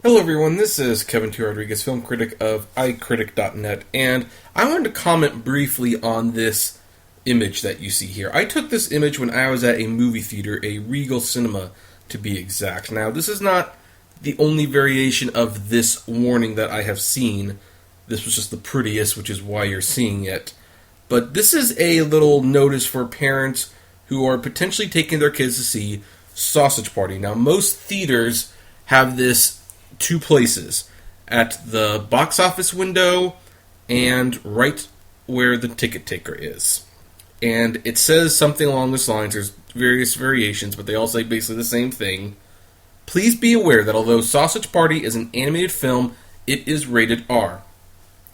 Hello everyone, this is Kevin T. Rodriguez, film critic of iCritic.net, and I wanted to comment briefly on this image that you see here. I took this image when I was at a movie theater, a Regal Cinema to be exact. Now, this is not the only variation of this warning that I have seen. This was just the prettiest, which is why you're seeing it. But this is a little notice for parents who are potentially taking their kids to see Sausage Party. Now, most theaters have this two places, at the box office window and right where the ticket taker is. And it says something along this lines. There's various variations, but they all say basically the same thing. Please be aware that although Sausage Party is an animated film, it is rated R.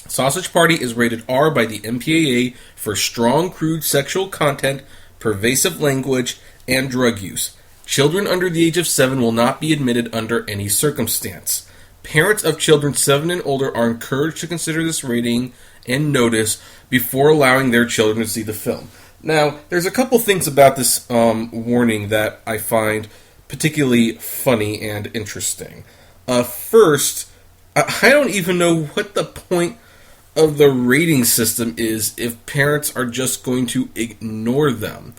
Sausage Party is rated R by the MPAA for strong, crude sexual content, pervasive language, and drug use. Children under the age of 7 will not be admitted under any circumstance. Parents of children 7 and older are encouraged to consider this rating and notice before allowing their children to see the film. Now, there's a couple things about this warning that I find particularly funny and interesting. First, I don't even know what the point of the rating system is if parents are just going to ignore them.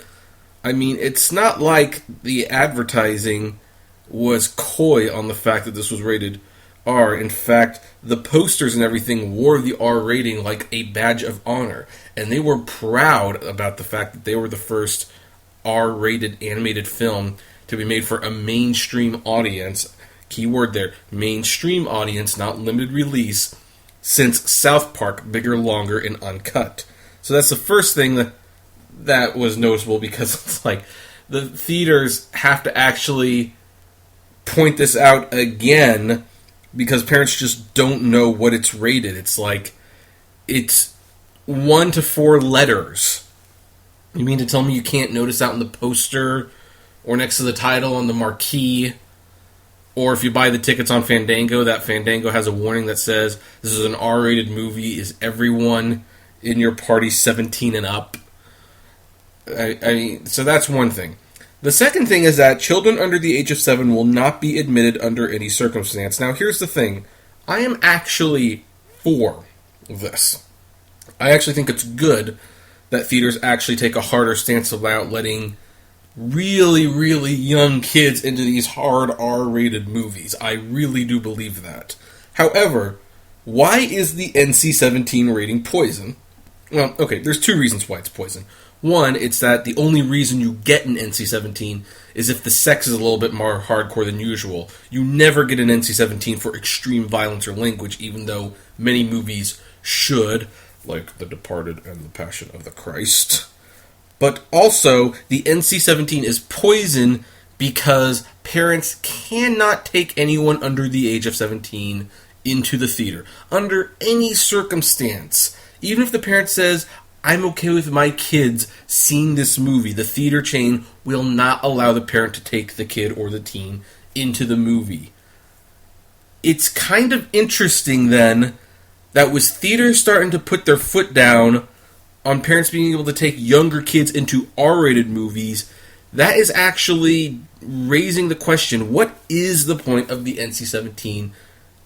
I mean, it's not like the advertising was coy on the fact that this was rated R. In fact, the posters and everything wore the R rating like a badge of honor. And they were proud about the fact that they were the first R-rated animated film to be made for a mainstream audience. Keyword there, mainstream audience, not limited release, since South Park, Bigger, Longer, and Uncut. So that's the first thing that was noticeable, because it's like the theaters have to actually point this out again because parents just don't know what it's rated. It's like it's 1 to 4 letters. You mean to tell me you can't notice out in the poster or next to the title on the marquee? Or if you buy the tickets on Fandango, that Fandango has a warning that says this is an R-rated movie. Is everyone in your party 17 and up? I mean, so that's one thing. The second thing is that children under the age of 7 will not be admitted under any circumstance. Now, here's the thing. I am actually for this. I actually think it's good that theaters actually take a harder stance about letting really, really young kids into these hard R-rated movies. I really do believe that. However, why is the NC-17 rating poison? Well, okay, there's two reasons why it's poison. One, it's that the only reason you get an NC-17 is if the sex is a little bit more hardcore than usual. You never get an NC-17 for extreme violence or language, even though many movies should, like The Departed and The Passion of the Christ. But also, the NC-17 is poison because parents cannot take anyone under the age of 17 into the theater, under any circumstance. Even if the parent says, I'm okay with my kids seeing this movie, the theater chain will not allow the parent to take the kid or the teen into the movie. It's kind of interesting, then, that with theaters starting to put their foot down on parents being able to take younger kids into R-rated movies, that is actually raising the question, what is the point of the NC-17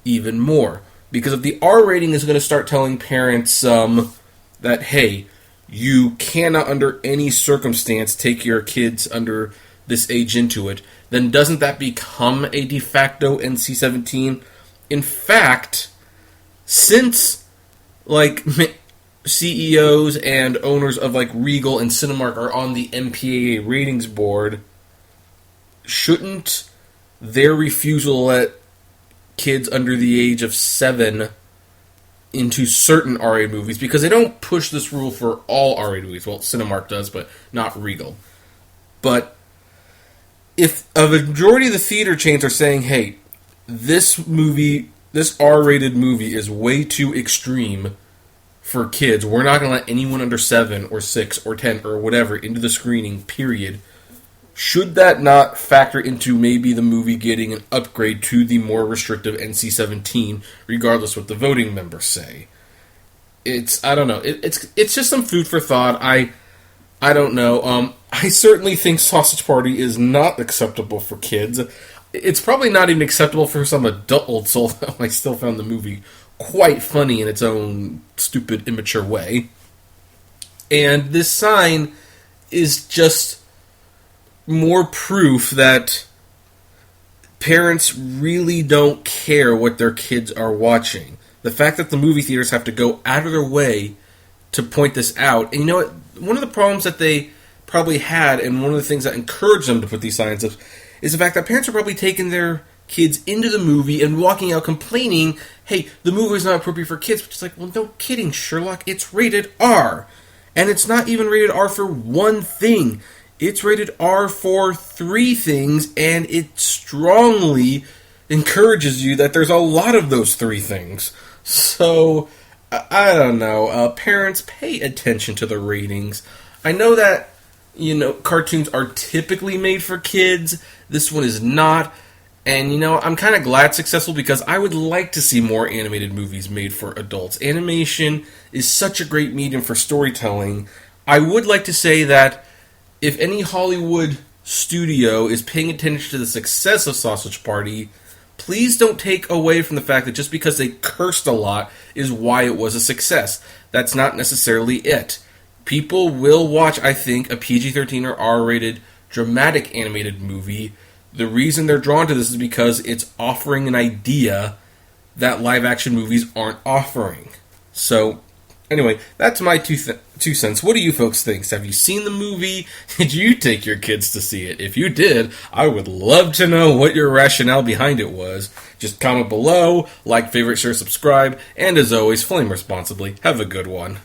even more? Because if the R rating is going to start telling parents that, hey, you cannot under any circumstance take your kids under this age into it, then doesn't that become a de facto NC-17? In fact, since, like, CEOs and owners of, like, Regal and Cinemark are on the MPAA ratings board, shouldn't their refusal to let kids under the age of 7 into certain R-rated movies, because they don't push this rule for all R-rated movies. Well, Cinemark does, but not Regal. But if a majority of the theater chains are saying, hey, this R-rated movie is way too extreme for kids, we're not going to let anyone under 7 or 6 or 10 or whatever into the screening, period, should that not factor into maybe the movie getting an upgrade to the more restrictive NC-17, regardless what the voting members say? I don't know. It's just some food for thought. I don't know. I certainly think Sausage Party is not acceptable for kids. It's probably not even acceptable for some adults, although I still found the movie quite funny in its own stupid, immature way. And this sign is just more proof that parents really don't care what their kids are watching. The fact that the movie theaters have to go out of their way to point this out. And you know what? One of the problems that they probably had, and one of the things that encouraged them to put these signs up, is the fact that parents are probably taking their kids into the movie and walking out complaining, hey, the movie is not appropriate for kids. Which is like, well, no kidding, Sherlock. It's rated R. And it's not even rated R for one thing. It's rated R for 3 things, and it strongly encourages you that there's a lot of those 3 things. So, I don't know. Parents, pay attention to the ratings. I know that, cartoons are typically made for kids. This one is not. And, I'm kind of glad it's successful because I would like to see more animated movies made for adults. Animation is such a great medium for storytelling. I would like to say that if any Hollywood studio is paying attention to the success of Sausage Party, please don't take away from the fact that just because they cursed a lot is why it was a success. That's not necessarily it. People will watch, I think, a PG-13 or R-rated dramatic animated movie. The reason they're drawn to this is because it's offering an idea that live-action movies aren't offering. So, anyway, that's my 2 cents. What do you folks think? Have you seen the movie? Did you take your kids to see it? If you did, I would love to know what your rationale behind it was. Just comment below, like, favorite, share, subscribe, and as always, flame responsibly. Have a good one.